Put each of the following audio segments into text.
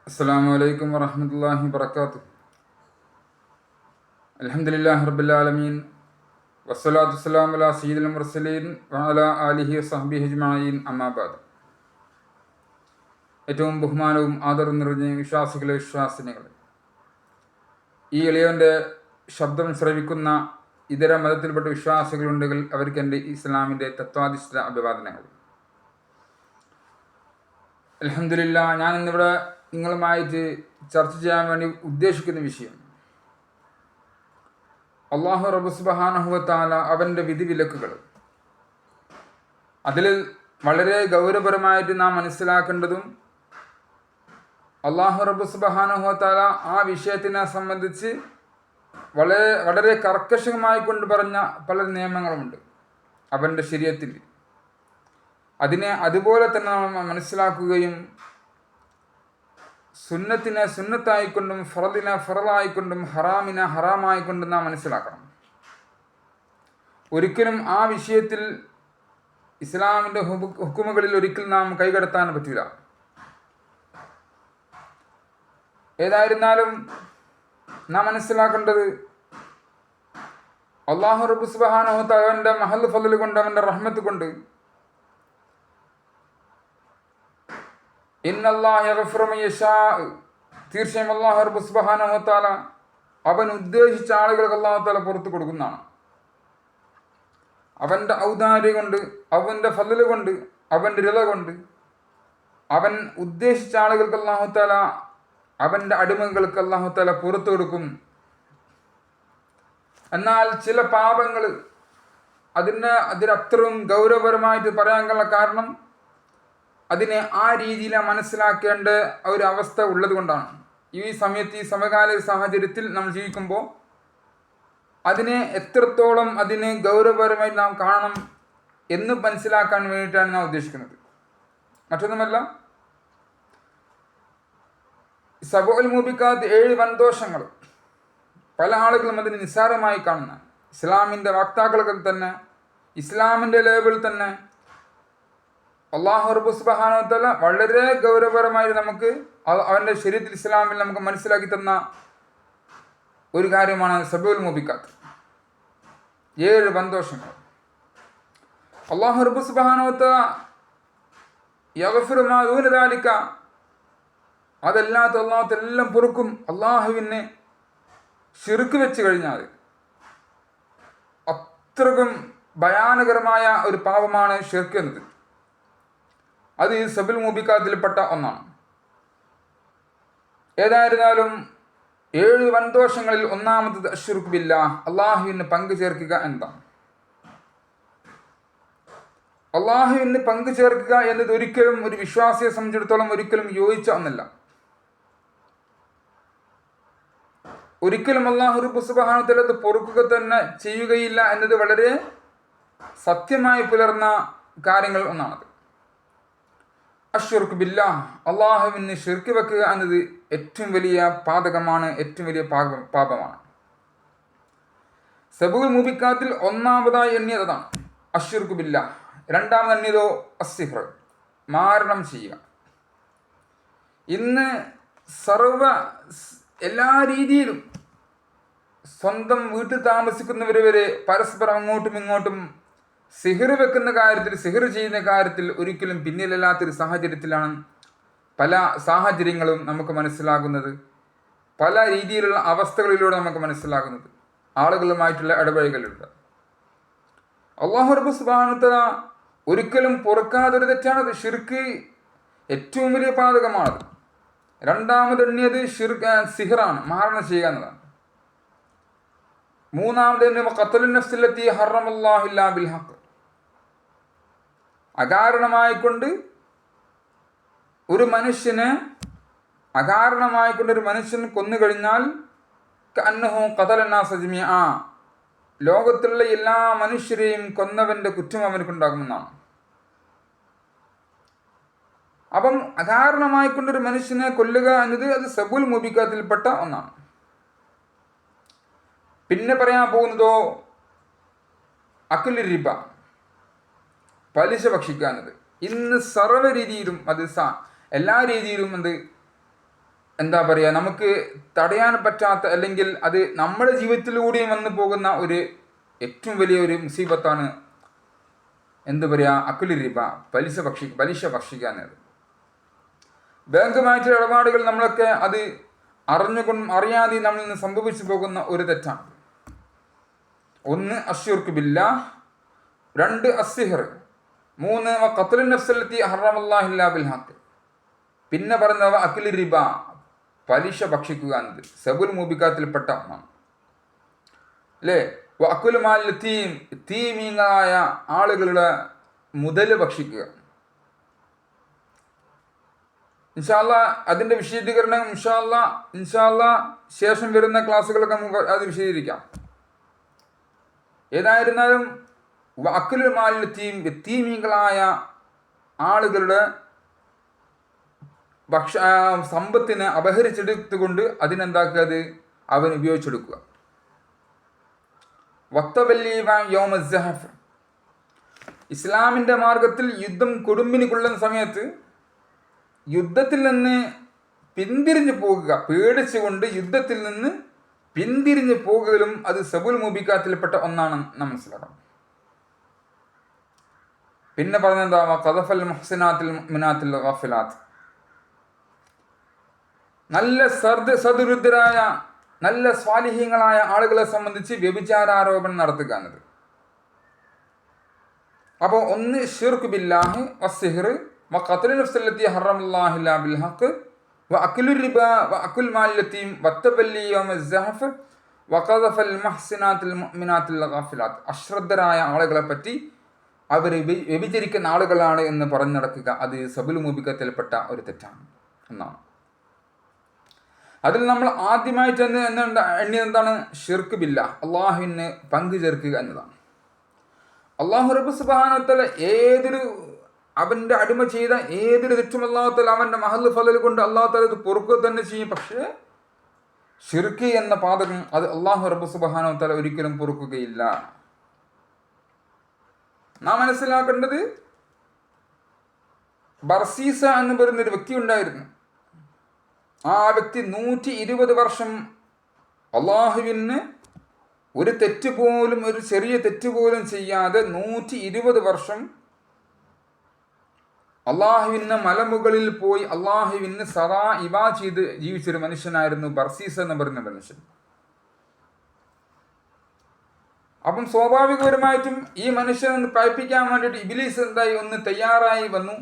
അസ്സലാമു അലൈക്കും വറഹ്മത്തുള്ളാഹി വബറകാതുഹു. അൽഹംദുലില്ലാഹി റബ്ബിൽ ആലമീൻ വസ്സലാത്തു വസ്സലാമു അലാ സയ്യിദിൽ മുർസലീൻ വഅലാ ആലിഹി വസഹ്ബിഹി അജ്മഈൻ. അമ്മാ ബഅദ്. ഏറ്റവും ബഹുമാനവും ആദരവും നിറഞ്ഞ വിശ്വാസിനികളെ, ഈ എളിയവൻ്റെ ശബ്ദം ശ്രവിക്കുന്ന ഇതര മതത്തിൽപ്പെട്ട വിശ്വാസികളുണ്ടെങ്കിൽ അവർക്ക് എൻ്റെ ഇസ്ലാമിൻ്റെ തത്വാധിഷ്ഠിത അഭിവാദനങ്ങൾ. അൽഹംദുലില്ലാ, ഞാനിന്നിവിടെ നിങ്ങളുമായിട്ട് ചർച്ച ചെയ്യാൻ വേണ്ടി ഉദ്ദേശിക്കുന്ന വിഷയം അല്ലാഹു റബ്ബ് സുബ്ഹാനഹു വ തആല അവൻ്റെ വിധിവിലക്കുകൾ. അതിൽ വളരെ ഗൗരവപരമായിട്ട് നാം മനസ്സിലാക്കേണ്ടതും അല്ലാഹു റബ്ബ് സുബ്ഹാനഹു വ തആല ആ വിഷയത്തിനെ സംബന്ധിച്ച് വളരെ കർക്കശമായി കൊണ്ട് പറഞ്ഞ പല നിയമങ്ങളുമുണ്ട് അവൻ്റെ ശരീഅത്തിൽ. അതിനെ അതുപോലെ തന്നെ നമ്മൾ മനസ്സിലാക്കുകയും സുന്നത്തിനെ സുന്നത്തായിക്കൊണ്ടും ഫറദിനെ ഫറലായിക്കൊണ്ടും ഹറാമിനെ ഹറാമായിക്കൊണ്ടും നാം മനസ്സിലാക്കണം. ഒരിക്കലും ആ വിഷയത്തിൽ ഇസ്ലാമിൻ്റെ ഹുക്കുമുകളിൽ ഒരിക്കലും നാം കൈകടത്താൻ പറ്റില്ല. ഏതായിരുന്നാലും നാം മനസ്സിലാക്കേണ്ടത് അല്ലാഹു റബ്ബ് സുബ്ഹാനഹു വ തആല അവൻ്റെ മഹൽ ഫളൽ കൊണ്ട്, അവൻ്റെ റഹ്മത്ത് കൊണ്ട് തീർച്ചയായും അല്ലാഹു റബ്ബ് സുബ്ഹാനഹു വ തആല അവൻ ഉദ്ദേശിച്ച ആളുകൾക്ക് അല്ലാഹു തആല പുറത്തു കൊടുക്കുന്നതാണ്. അവൻ്റെ ഔദാര്യം കൊണ്ട്, അവൻ്റെ ഫളൽ കൊണ്ട്, അവൻ്റെ റിള കൊണ്ട് അവൻ ഉദ്ദേശിച്ച ആളുകൾക്ക് അല്ലാഹു തആല, അവൻ്റെ അടിമകൾക്ക് അല്ലാഹു തആല പുറത്തു കൊടുക്കും. എന്നാൽ ചില പാപങ്ങൾ അതിനത്രയും ഗൗരവപരമായിട്ട് പറയാനുള്ള കാരണം അതിനെ ആ രീതിയിൽ മനസ്സിലാക്കേണ്ട ഒരു അവസ്ഥ ഉള്ളത് കൊണ്ടാണ്. ഈ സമയത്ത്, ഈ സമകാലിക സാഹചര്യത്തിൽ നമ്മൾ ജീവിക്കുമ്പോൾ അതിനെ എത്രത്തോളം അതിന് ഗൗരവപരമായി നാം കാണണം എന്ന് മനസ്സിലാക്കാൻ വേണ്ടിയിട്ടാണ് നാം ഉദ്ദേശിക്കുന്നത്. മറ്റൊന്നുമല്ല, സബഉൽ മൂബിഖാത്ത് 7 വൻദോഷങ്ങൾ പല ആളുകളും അതിന് നിസ്സാരമായി കാണുന്ന, ഇസ്ലാമിൻ്റെ വക്താക്കൾക്ക് തന്നെ, ഇസ്ലാമിൻ്റെ ലേബിൾ തന്നെ അല്ലാഹു റബ്ബ് സുബ്ഹാനഹു വ തആല വളരെ ഗൗരവപരമായി നമുക്ക് അവൻ്റെ ശരീഅത്തിൽ, ഇസ്ലാമിൽ നമുക്ക് മനസ്സിലാക്കി തന്ന ഒരു കാര്യമാണ് സബഉൽ മൂബിഖാത്ത്, 7 വൻദോഷങ്ങൾ. അല്ലാഹു റബ്ബ് സുബ്ഹാനഹു വ തആല യഗ്ഫിറു മാ ദൂന ദാലിക, അതല്ലാത്ത അല്ലാഹുവെല്ലാം പൊറുക്കും. അള്ളാഹുവിന് ശിർക്ക് വെച്ച് കഴിഞ്ഞാൽ അത്രക്കും ഭയാനകരമായ ഒരു പാപമാണ് ശിർക്ക് എന്നത്. അത് ഈ സബുൽ മൂബിഖാത്തിൽപ്പെട്ട ഒന്നാണ്. ഏതായിരുന്നാലും 7 വൻദോഷങ്ങളിൽ ഒന്നാമത്തത് അശ്ശിർക്ക് ബില്ലാഹ്, അള്ളാഹുവിന് പങ്കു ചേർക്കുക എന്നതാണ്. അള്ളാഹുവിന് പങ്കു ചേർക്കുക എന്നത് ഒരിക്കലും ഒരു വിശ്വാസിയെ സംബന്ധിച്ചിടത്തോളം ഒരിക്കലും യോജിച്ച ഒന്നല്ല. ഒരിക്കലും അല്ലാഹു റബ്ബ് സുബ്ഹാനഹു വ തആല പൊറുക്കുക തന്നെ ചെയ്യുകയില്ല എന്നത് വളരെ സത്യമായി പുലർന്ന കാര്യങ്ങൾ ഒന്നാണത്. അശ്ശിർക്ക് ബില്ലാഹ്, അള്ളാഹുവിന് ശിർക്ക് വെക്കുക എന്നത് ഏറ്റവും വലിയ പാതകമാണ്, ഏറ്റവും വലിയ പാപമാണ്. സബൂൽ മൂബിഖാത്തിൽ ഒന്നാമതായി എണ്ണിയതാണ് അശ്ശിർക്ക് ബില്ലാഹ്. രണ്ടാമത് എണ്ണിയതോ അസ്സിഹ്ർ, മാരണം ചെയ്യുക. ഇന്ന് എല്ലാ രീതിയിലും സ്വന്തം വീട്ടിൽ താമസിക്കുന്നവർ വരെ പരസ്പരം അങ്ങോട്ടും ഇങ്ങോട്ടും സിഹിർ വെക്കുന്ന കാര്യത്തിൽ, സിഹിർ ചെയ്യുന്ന കാര്യത്തിൽ ഒരിക്കലും പിന്നിലല്ലാത്തൊരു സാഹചര്യത്തിലാണ് പല സാഹചര്യങ്ങളും നമുക്ക് മനസ്സിലാകുന്നത്, പല രീതിയിലുള്ള അവസ്ഥകളിലൂടെ നമുക്ക് മനസ്സിലാകുന്നത്, ആളുകളുമായിട്ടുള്ള ഇടപഴകലുണ്ട്. അല്ലാഹു റബ്ബ് സുബ്ഹാനഹു വ തആല ഒരിക്കലും പൊറുക്കാതൊരു തെറ്റാണത്. ശിർക്ക് ഏറ്റവും വലിയ പാതകമാണത്. രണ്ടാമത് എണ്ണിയത് സിഹ്റാണ്, മാരണം ചെയ്യുക എന്നതാണ്. മൂന്നാമത് ഖത്ലുൻ നഫ്സ് അല്ലത്തി ഹറമല്ലാഹു ഇല്ലാ ബിൽ ഹഖ്, അകാരണമായിക്കൊണ്ട് ഒരു മനുഷ്യനെ കൊന്നു കഴിഞ്ഞാൽ കഅന്നഹു ഖതല നാസ ജമീഅ, ലോകത്തുള്ള എല്ലാ മനുഷ്യരെയും കൊന്നവന്റെ കുറ്റം അവനക്കുണ്ടാകുമെന്നാണ്. അപ്പം അകാരണമായിക്കൊണ്ടൊരു മനുഷ്യനെ കൊല്ലുക എന്നത് അത് സബുൽ മൂബിഖാത്തിൽപ്പെട്ട ഒന്നാണ്. പിന്നെ പറയാൻ പോകുന്നതോ അക്ലുർ റിബ, പലിശ ഭക്ഷിക്കുക എന്നത്. ഇന്ന് സർവ്വ രീതിയിലും അത് എല്ലാ രീതിയിലും എന്താ പറയുക, നമുക്ക് തടയാൻ പറ്റാത്ത, അല്ലെങ്കിൽ അത് നമ്മുടെ ജീവിതത്തിലൂടെയും വന്നു പോകുന്ന ഒരു ഏറ്റവും വലിയ ഒരു മുസീബത്താണ് എന്ത് പറയുക, അക്കുലി റിബ, പലിശ ഭക്ഷിക്കുക എന്നത്. ബാങ്കുമായിട്ടുള്ള ഇടപാടുകൾ നമ്മളൊക്കെ അത് അറിയാതെ നമ്മളിൽ നിന്ന് സംഭവിച്ചു പോകുന്ന ഒരു തെറ്റാണ്. ഒന്ന് അശ്ശിർക്ക് ബില്ലാഹ്, 2 അസ്സിഹർ, 3 ഖത്ലുൻ നഫ്സല്ലത്തി ഹറമല്ലാഹു ഇല്ലാ ബിൽ ഹഖ്. പിന്നെ പറഞ്ഞവ അക്കുലി റിബ, പലിശ ഭക്ഷിക്കുക എന്നത് സബുൽ മൂബിക്കാത്തിൽപ്പെട്ട ഒന്നാണ് അല്ലേ. അക്കുൽ മാൽ യതീമീങ്ങളായ ആളുകളുടെ മുതൽ ഭക്ഷിക്കുക. ഇൻഷാ അല്ലാഹ് അതിൻ്റെ വിശദീകരണം ഇൻഷാ അല്ലാഹ് ശേഷം വരുന്ന ക്ലാസ്സുകളൊക്കെ നമുക്ക് അത് വിശദീകരിക്കാം. ഏതായിരുന്നാലും അക്കുൽ മാൽ യതീമീങ്ങളായ ആളുകളുടെ സമ്പത്തിനെ അപഹരിച്ചെടുത്തുകൊണ്ട് അതിനെന്താക്കുക, അത് അവൻ ഉപയോഗിച്ചെടുക്കുക. ഇസ്ലാമിൻ്റെ മാർഗത്തിൽ യുദ്ധം കൊടുമ്പിന് കൊള്ളുന്ന സമയത്ത് യുദ്ധത്തിൽ നിന്ന് പിന്തിരിഞ്ഞു പോകുക, പേടിച്ചുകൊണ്ട് യുദ്ധത്തിൽ നിന്ന് പിന്തിരിഞ്ഞു പോകുകയും അത് സബുൽ മുബിക്കാത്തിൽപ്പെട്ട ഒന്നാണ് നാം മനസ്സിലാക്കണം. പിന്നെ പറഞ്ഞെന്താ, ഖദഫൽ മുഹ്സിനാത്തിൽ മുഅ്മിനാത്തിൽ ഗാഫിലാത്ത്, നല്ല സദ്വൃദ്ധരായ നല്ല സ്വാലിഹീങ്ങളായ ആളുകളെ സംബന്ധിച്ച് വ്യഭിചാരാരോപണം നടത്തുക എന്നത്. അപ്പോൾ ഒന്ന് ശിർക്ക് ബില്ലാഹി വസ്സിഹ്ർ വഖത്ലു നഫ്സല്ലത്തി ഹറമല്ലാഹു ഇല്ലാ ബിൽ ഹഖ് വഅക്ലു റിബ വഅകുൽ മാൽ യതീം വത്തബല്ലി യൗമസ് സഹഫ് വഖദഫൽ മുഹ്സിനാത്തിൽ മുഅ്മിനാത്തിൽ ഗാഫിലാത്ത്. അശ്രദ്ധരായ ആളുകളെ പറ്റി അവർ വ്യഭിചരിക്കുന്ന ആളുകളാണ് എന്ന് പറഞ്ഞു നടക്കുക, അത് സബുൽ മുബിക്കത്തിൽപ്പെട്ട ഒരു തെറ്റാണ് എന്നാണ്. അതിൽ നമ്മൾ ആദ്യമായിട്ട് എന്താണ് ഷിർക്ക് ബില്ലാഹ്, അള്ളാഹുവിന് പങ്കു ചേർക്കുക എന്നതാണ്. അള്ളാഹു റബ്ബ് സുബ്ഹാനഹു വ തആല അവൻ്റെ അടിമ ചെയ്ത ഏതൊരു തെറ്റും അള്ളാഹു തആല അവൻ്റെ മഹൽ ഫലൽ കൊണ്ട് അള്ളാഹു തആല ഇത് പൊറുക്കുക തന്നെ ചെയ്യും. പക്ഷേ ഷിർക്ക് എന്ന പാതകം അത് അള്ളാഹു റബ്ബ് സുബ്ഹാനഹു വ തആല ഒരിക്കലും പൊറുക്കുകയില്ല. നാം മനസ്സിലാക്കേണ്ടത്, ബർസീസ എന്ന് പറയുന്നൊരു വ്യക്തി ഉണ്ടായിരുന്നു. ആ വ്യക്തി 120 വർഷം അള്ളാഹുവിന് ഒരു തെറ്റ് പോലും, ഒരു ചെറിയ തെറ്റ് പോലും ചെയ്യാതെ 120 വർഷം അള്ളാഹുവിന് മലമുകളിൽ പോയി അള്ളാഹുവിന് സദാ ഇബാ ചെയ്ത് ജീവിച്ചൊരു മനുഷ്യനായിരുന്നു ബർസീസ എന്ന് പറയുന്ന മനുഷ്യൻ. അപ്പം സ്വാഭാവികപരമായിട്ടും ഈ മനുഷ്യനെ പഴിപ്പിക്കാൻ വേണ്ടിയിട്ട് ഇബ്ലീസ് ഒന്ന് തയ്യാറായി വന്നു.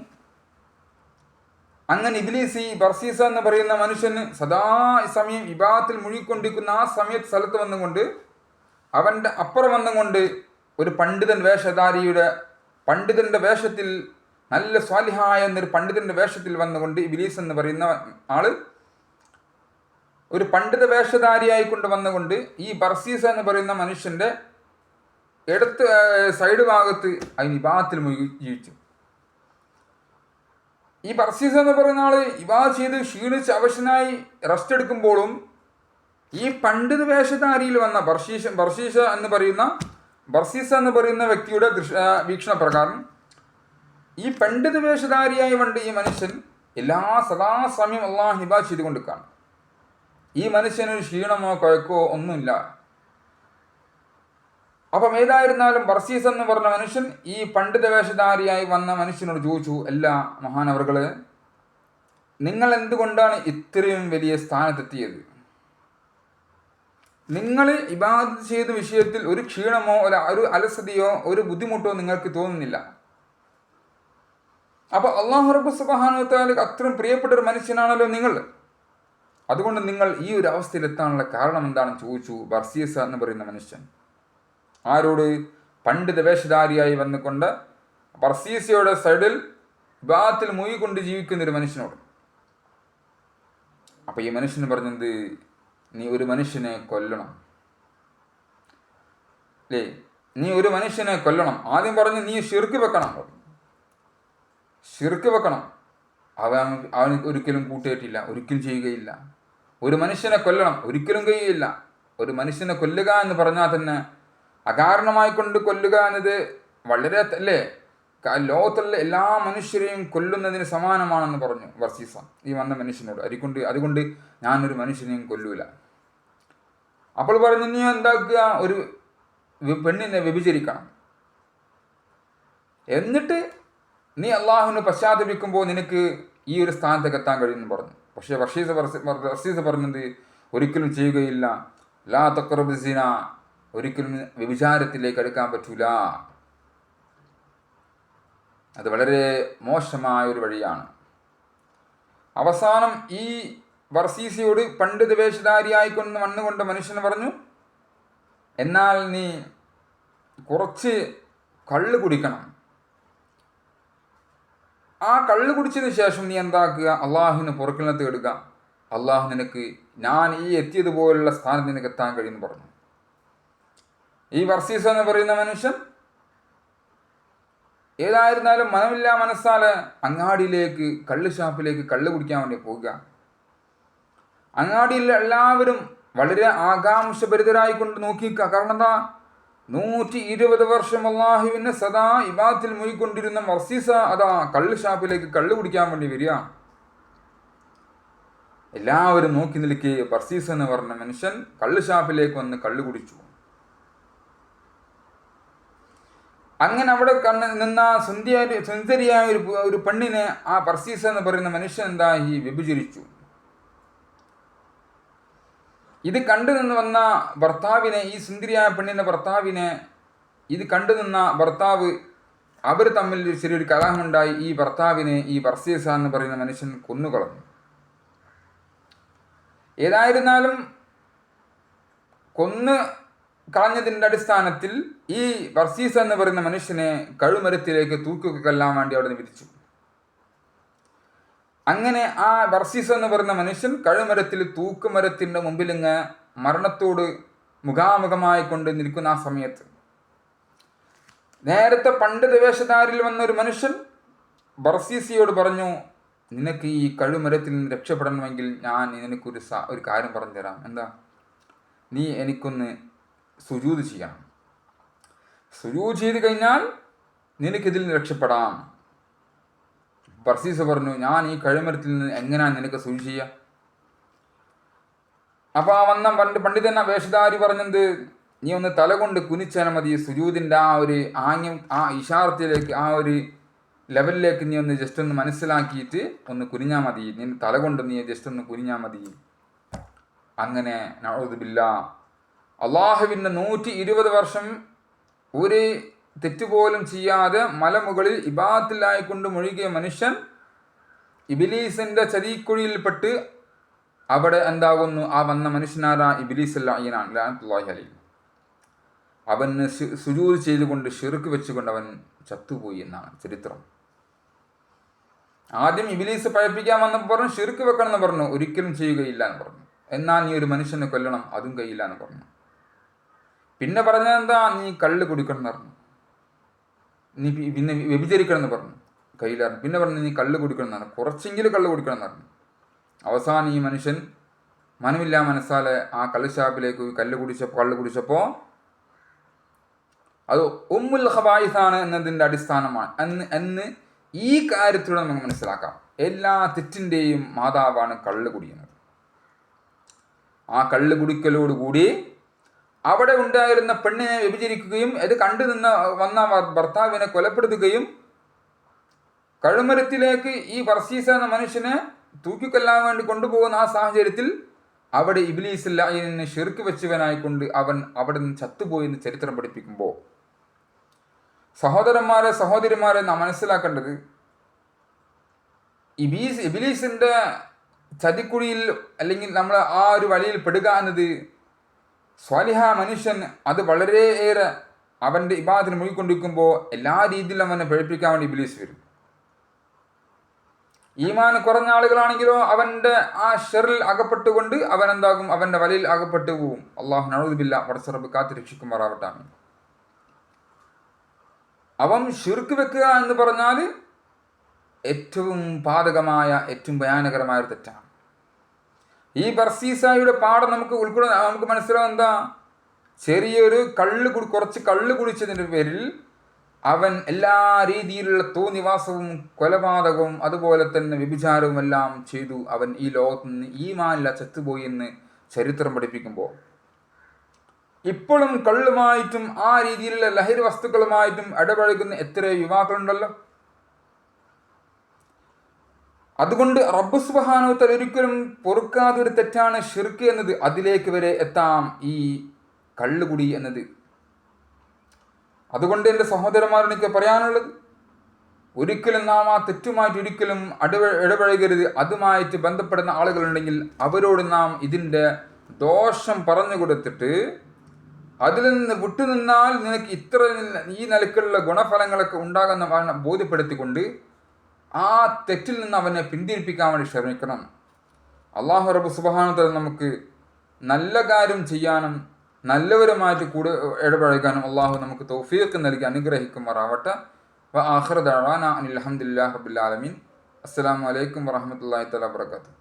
അങ്ങനെ ഇബ്ലീസ് ഈ ബർസീസ എന്ന് പറയുന്ന മനുഷ്യന് സദാ സമയം ഇബാദത്തിൽ മുഴുകിക്കൊണ്ടിരിക്കുന്ന ആ സ്ഥലത്ത് വന്നുകൊണ്ട് അവൻ്റെ അപ്പുറം വന്നുകൊണ്ട് ഒരു പണ്ഡിതൻ്റെ വേഷത്തിൽ, നല്ല സ്വാലിഹായ എന്നൊരു പണ്ഡിതൻ്റെ വേഷത്തിൽ വന്നുകൊണ്ട് ഇബ്ലീസ് എന്ന് പറയുന്ന ആള് ഒരു പണ്ഡിത വേഷധാരിയായിക്കൊണ്ട് വന്നുകൊണ്ട് ഈ ബർസീസ എന്ന് പറയുന്ന മനുഷ്യൻ്റെ സൈഡ് ഭാഗത്ത് അതിന് ഇബാദത്തിൽ മുഴുകി ജീവിച്ചു. ഈ ബർസീസ എന്ന് പറയുന്ന ആള് ഇബാദത്ത് ചെയ്ത് ക്ഷീണിച്ച് അവശനായി റെസ്റ്റ് എടുക്കുമ്പോഴും ഈ പണ്ഡിത വേഷധാരിയിൽ വന്ന ബർസീസ എന്ന് പറയുന്ന വ്യക്തിയുടെ വീക്ഷണ പ്രകാരം ഈ പണ്ഡിത വേഷധാരിയായി കൊണ്ട് ഈ മനുഷ്യൻ സദാസമയം അള്ളാഹു ഇബാദത്ത് ചെയ്തുകൊണ്ടിരിക്കുകയാണ്. ഈ മനുഷ്യനൊരു ക്ഷീണമോ കുഴക്കോ ഒന്നുമില്ല. അപ്പം ഏതായിരുന്നാലും ബർസീസ് എന്ന് പറഞ്ഞ മനുഷ്യൻ ഈ പണ്ഡിത വേഷധാരിയായി വന്ന മനുഷ്യനോട് ചോദിച്ചു, എല്ലാ മഹാനവറുകളെ, നിങ്ങൾ എന്തുകൊണ്ടാണ് ഇത്രയും വലിയ സ്ഥാനത്തെത്തിയത്? നിങ്ങൾ ഇബാദത്ത് ചെയ്ത വിഷയത്തിൽ ഒരു ക്ഷീണമോ ഒരു അലസതയോ ഒരു ബുദ്ധിമുട്ടോ നിങ്ങൾക്ക് തോന്നുന്നില്ല. അപ്പോൾ അല്ലാഹു റബ്ബ് സുബ്ഹാനഹു വ തആല അത്രയും പ്രിയപ്പെട്ട ഒരു മനുഷ്യനാണല്ലോ നിങ്ങൾ. അതുകൊണ്ട് നിങ്ങൾ ഈ ഒരു അവസ്ഥയിലെത്താനുള്ള കാരണം എന്താണെന്ന് ചോദിച്ചു ബർസീസ എന്ന് പറയുന്ന മനുഷ്യൻ. ആരോട്? പണ്ഡിത വേഷധാരിയായി വന്നുകൊണ്ട് ബർസീസയുടെ സൈഡിൽ ഇബാദത്തിൽ മുഴുകിക്കൊണ്ട് ജീവിക്കുന്നൊരു മനുഷ്യനോട്. അപ്പോൾ ഈ മനുഷ്യന് പറഞ്ഞത്, നീ ഒരു മനുഷ്യനെ കൊല്ലണം അല്ലേ, നീ ഒരു മനുഷ്യനെ കൊല്ലണം. ആദ്യം പറഞ്ഞ് നീ ശിർക്ക് വെക്കണം. അവന് ഒരിക്കലും കൂട്ടേറ്റില്ല, ഒരിക്കലും ചെയ്യുകയില്ല. ഒരു മനുഷ്യനെ കൊല്ലണം, ഒരിക്കലും കഴിയില്ല. ഒരു മനുഷ്യനെ കൊല്ലുക എന്ന് പറഞ്ഞാൽ തന്നെ അകാരണമായി കൊണ്ട് കൊല്ലുക എന്നത് വളരെ ലോകത്തുള്ള എല്ലാ മനുഷ്യരെയും കൊല്ലുന്നതിന് സമാനമാണെന്ന് പറഞ്ഞു വർസീസ ഈ വന്ന മനുഷ്യനോട്. അതുകൊണ്ട് ഞാനൊരു മനുഷ്യനെയും കൊല്ലൂല. അപ്പോൾ പറഞ്ഞു, നീ എന്താക്കുക, ഒരു പെണ്ണിനെ വ്യഭിചരിക്കണം, എന്നിട്ട് നീ അള്ളാഹുവിന് പശ്ചാത്തപിക്കുമ്പോൾ നിനക്ക് ഈ ഒരു സ്ഥാനത്തേക്ക് എത്താൻ കഴിയുമെന്ന് പറഞ്ഞു. പക്ഷേ വർഷീസ പറഞ്ഞത് ഒരിക്കലും ചെയ്യുകയില്ല. ലാ തഖ്റബു സിന, ഒരിക്കലും വ്യഭിചാരത്തിലേക്ക് അടുക്കാൻ പറ്റൂല. അത് വളരെ മോശമായ ഒരു വഴിയാണ്. അവസാനം ഈ വർസീസയോട് പണ്ഡിത വേഷധാരിയായിക്കൊണ്ട് വന്നുകൊണ്ട് മനുഷ്യന് പറഞ്ഞു, എന്നാൽ നീ കുറച്ച് കള്ള് കുടിക്കണം. ആ കള്ള് കുടിച്ചതിന് ശേഷം നീ എന്താക്കുക, അള്ളാഹുവിന് പുറക്കിനകത്ത് എടുക്കുക. അള്ളാഹു നിനക്ക് ഞാൻ ഈ എത്തിയതുപോലുള്ള സ്ഥാനത്ത് നിനക്ക് എത്താൻ കഴിയുമെന്ന് പറഞ്ഞു. ഈ വർസീസ എന്ന് പറയുന്ന മനുഷ്യൻ ഏതായിരുന്നാലും മനമില്ലാ മനസ്സാല് അങ്ങാടിയിലേക്ക്, കള്ള് ഷാപ്പിലേക്ക് കള്ള് കുടിക്കാൻ വേണ്ടി പോവുക. അങ്ങാടിയിൽ എല്ലാവരും വളരെ ആകാംക്ഷഭരിതരായിക്കൊണ്ട് നോക്കിക്കുക. കാരണം എന്താ, 120 വർഷം അള്ളാഹുവിനെ സദാ ഇബാദത്തിൽ മുഴുകിക്കൊണ്ടിരുന്ന വർസീസ അതാ കള്ള് ഷാപ്പിലേക്ക് കള്ള് കുടിക്കാൻ വേണ്ടി വരിക. എല്ലാവരും നോക്കി നിൽക്കെ വർസീസ എന്ന് പറഞ്ഞ മനുഷ്യൻ കള്ള് ഷാപ്പിലേക്ക് വന്ന് കള്ള് കുടിച്ചു. അങ്ങനെ അവിടെ നിന്ന സുന്ദരിയായ ഒരു പെണ്ണിനെ ആ വർസീസ എന്ന് പറയുന്ന മനുഷ്യൻ എന്തായി വ്യഭിചരിച്ചു. ഇത് കണ്ടു നിന്ന് വന്ന ഭർത്താവിനെ, ഈ സുന്ദരിയായ പെണ്ണിൻ്റെ ഭർത്താവിനെ ഇത് കണ്ടു നിന്ന ഭർത്താവ്, അവർ തമ്മിൽ ചെറിയൊരു കലഹമുണ്ടായി. ഈ ഭർത്താവിനെ ഈ വർസീസ എന്ന് പറയുന്ന മനുഷ്യൻ കൊന്നുകളഞ്ഞു. ഏതായിരുന്നാലും കൊന്ന് കളഞ്ഞതിൻ്റെ അടിസ്ഥാനത്തിൽ ഈ വർസീസ എന്ന് പറയുന്ന മനുഷ്യനെ കഴുമരത്തിലേക്ക് തൂക്കിക്കൊല്ലാൻ വേണ്ടി അവിടെ നിന്ന് വിധിച്ചു. അങ്ങനെ ആ വർസീസ എന്ന് പറയുന്ന മനുഷ്യൻ കഴുമരത്തിൽ തൂക്കുമരത്തിൻ്റെ മുമ്പിലിങ്ങ് മരണത്തോട് മുഖാമുഖമായി കൊണ്ട് നിൽക്കുന്ന ആ സമയത്ത് നേരത്തെ പണ്ഡിത വേഷധാരിൽ വന്ന ഒരു മനുഷ്യൻ വർസീസയോട് പറഞ്ഞു, നിനക്ക് ഈ കഴുമരത്തിൽ നിന്ന് രക്ഷപ്പെടണമെങ്കിൽ ഞാൻ നിനക്കൊരു കാര്യം പറഞ്ഞു തരാം. എന്താ, നീ എനിക്കൊന്ന് സുജൂദ് ചെയ്യണം. സുജൂദ് ചെയ്ത് കഴിഞ്ഞാൽ നിനക്കിതിൽ നിന്ന് രക്ഷപ്പെടാം. വർസീസ പറഞ്ഞു, ഞാൻ ഈ കഴുമരത്തിൽ നിന്ന് എങ്ങനെയാണ് നിനക്ക് സുജൂദ് ചെയ്യുക? അപ്പോൾ ആ വന്ന പണ്ഡിതൻ വേഷധാരി പറഞ്ഞത്, നീ ഒന്ന് തല കൊണ്ട് കുനിച്ചാൽ മതി. സുജൂദിൻ്റെ ആ ഒരു ആംഗ്യം, ആ ഇഷാറത്തിലേക്ക്, ആ ഒരു ലെവലിലേക്ക് നീ ഒന്ന് ജസ്റ്റ് ഒന്ന് മനസ്സിലാക്കിയിട്ട് ഒന്ന് കുനിഞ്ഞാൽ മതി. നീ തല കൊണ്ട് നീ ജസ്റ്റ് ഒന്ന് കുനിഞ്ഞാൽ മതി. അങ്ങനെ നഊദു ബില്ലാഹ് അള്ളാഹുവിൻ്റെ 120 വർഷം ഒരു തെറ്റുപോലും ചെയ്യാതെ മലമുകളിൽ ഇബാദത്തിലായിക്കൊണ്ട് മുഴുകിയ മനുഷ്യൻ ഇബ്ലീസിൻ്റെ ചതിക്കുഴിയിൽപ്പെട്ട് അവിടെ എന്താകുന്നു, ആ വന്ന മനുഷ്യനാരാ ഇബ്ലീസ് ലഈനാൻ ലഅനത്തുല്ലാഹി അലൈഹി. അവന് സുജൂദ് ചെയ്തുകൊണ്ട് ഷിർക്ക് വെച്ചുകൊണ്ട് അവൻ ചത്തുപോയി എന്നാണ് ചരിത്രം. ആദ്യം ഇബ്ലീസ് പഴപ്പിക്കാൻ വന്നപ്പോൾ പറഞ്ഞു ഷിർക്ക് വെക്കണം എന്ന് പറഞ്ഞു, ഒരിക്കലും ചെയ്യുകയില്ല എന്ന് പറഞ്ഞു. എന്നാൽ നീ ഒരു മനുഷ്യനെ കൊല്ലണം, അതും കഴിയില്ല എന്ന് പറഞ്ഞു. പിന്നെ പറഞ്ഞത് എന്താ, നീ കള്ള് കുടിക്കണം എന്ന് പറഞ്ഞു. നീ പിന്നെ വ്യഭിചരിക്കണം എന്ന് പറഞ്ഞു, കയ്യിലായിരുന്നു. പിന്നെ പറഞ്ഞു നീ കള്ള് കുടിക്കണം എന്നാണ്, കുറച്ചെങ്കിലും കള്ള് കുടിക്കണം എന്ന് പറഞ്ഞു. അവസാനം ഈ മനുഷ്യൻ മനമില്ലാ മനസ്സാലെ ആ കള്ള് ഷാപ്പിലേക്ക് കള്ള് കുടിച്ചപ്പോൾ അത് ഉമ്മുൽ ഖബായിസാണ് എന്നതിൻ്റെ അടിസ്ഥാനമാണ് എന്ന് ഈ കാര്യത്തിലൂടെ നമുക്ക് മനസ്സിലാക്കാം. എല്ലാ തെറ്റിൻ്റെയും മാതാവാണ് കള്ള് കുടിക്കുന്നത്. ആ കള്ള് കുടിക്കലോടുകൂടി അവിടെ ഉണ്ടായിരുന്ന പെണ്ണിനെ വ്യഭിചരിക്കുകയും അത് കണ്ടു വന്ന ഭർത്താവിനെ കൊലപ്പെടുത്തുകയും കഴുമരത്തിലേക്ക് ഈ വർസീസ എന്ന മനുഷ്യനെ തൂക്കിക്കൊല്ലാൻ വേണ്ടി കൊണ്ടുപോകുന്ന ആ സാഹചര്യത്തിൽ അവിടെ ഇബ്ലീസ് ലഈനിനെ ഷിർക്ക് വെച്ചവനായിക്കൊണ്ട് അവൻ അവിടെ നിന്ന് ചത്തുപോയി എന്ന് ചരിത്രം പഠിപ്പിക്കുമ്പോൾ സഹോദരന്മാരെ സഹോദരിമാരെ നാം മനസ്സിലാക്കേണ്ടത്, ഇബ്ലീസിൻ്റെ ചതിക്കുഴിയിൽ അല്ലെങ്കിൽ നമ്മൾ ആ ഒരു വഴിയിൽ പെടുക എന്നത് സ്വാലിഹ മനുഷ്യൻ അത് വളരെയേറെ അവൻ്റെ ഇബാദത്തിന് മുഴുകിക്കൊണ്ടിരിക്കുമ്പോൾ എല്ലാ രീതിയിലും അവനെ പഴിപ്പിക്കാൻ വേണ്ടി ഇബ്ലീസ് വരും. ഈമാൻ കുറഞ്ഞ ആളുകളാണെങ്കിലോ അവൻ്റെ ആ ഷെറിൽ അകപ്പെട്ടുകൊണ്ട് അവൻ എന്താകും, അവൻ്റെ വലയിൽ അകപ്പെട്ടു പോവും. അള്ളാഹു നഊദു ബില്ലാഹ് പടച്ചറബ് കാത്ത് രക്ഷിക്കുമാറാവട്ടെ. അവൻ ഷിർക്ക് വെക്കുക എന്ന് പറഞ്ഞാൽ ഏറ്റവും പാതകമായ ഏറ്റവും ഭയാനകരമായ ഒരു തെറ്റാണ്. ഈ ബർസീസായുടെ പാഠം നമുക്ക് മനസ്സിലാവും. എന്താ, ചെറിയൊരു കുറച്ച് കള്ള് കുടിച്ചതിൻ്റെ പേരിൽ അവൻ എല്ലാ രീതിയിലുള്ള തോന്നിവാസവും കൊലപാതകവും അതുപോലെ തന്നെ വ്യഭിചാരവും എല്ലാം ചെയ്തു അവൻ ഈ ലോകത്ത് നിന്ന് ഈമാനില്ല ചത്തുപോയി എന്ന് ചരിത്രം പഠിപ്പിക്കുമ്പോൾ, ഇപ്പോഴും കള്ളുമായിട്ടും ആ രീതിയിലുള്ള ലഹരി വസ്തുക്കളുമായിട്ടും ഇടപഴകുന്ന എത്രയോ യുവാക്കളുണ്ടല്ലോ. അതുകൊണ്ട് റബ്ബ് സുബ്ഹാനഹു വ തആല ഒരിക്കലും പൊറുക്കാതൊരു തെറ്റാണ് ശിർക്ക് എന്നത്. അതിലേക്ക് വരെ എത്താം ഈ കള്ളുകുടി എന്നത്. അതുകൊണ്ട് എൻ്റെ സഹോദരന്മാരോട് എനിക്ക് പറയാനുള്ളത്, ഒരിക്കലും നാം ആ തെറ്റുമായിട്ട് ഒരിക്കലും ഇടപഴകരുത്. അതുമായിട്ട് ബന്ധപ്പെടുന്ന ആളുകളുണ്ടെങ്കിൽ അവരോട് നാം ഇതിൻ്റെ ദോഷം പറഞ്ഞു കൊടുത്തിട്ട് അതിൽ നിന്ന് വിട്ടുനിന്നാൽ നിനക്ക് ഇത്ര ഈ നിലക്കുള്ള ഗുണഫലങ്ങളൊക്കെ ഉണ്ടാകുന്ന ബോധ്യപ്പെടുത്തിക്കൊണ്ട് ആ തെറ്റിൽ നിന്ന് അവനെ പിന്തിരിപ്പിക്കാൻ വേണ്ടി ശ്രമിക്കണം. അല്ലാഹു റബ്ബ് സുബ്ഹാനഹു വ തആല നമുക്ക് നല്ല കാര്യം ചെയ്യാനും നല്ലവരുമായിട്ട് കൂടെ ഇടപഴകാനും അള്ളാഹു നമുക്ക് തൗഫീഖ് നൽകി അനുഗ്രഹിക്കുമാറാവട്ടെ. വ ആഖിറു ദഅവാനാ അനിൽ ഹംദുലില്ലാഹി റബ്ബിൽ ആലമീൻ. അസ്സലാമു അലൈക്കും വറഹ്മത്തുള്ളാഹി തആല വബറകാതുഹു.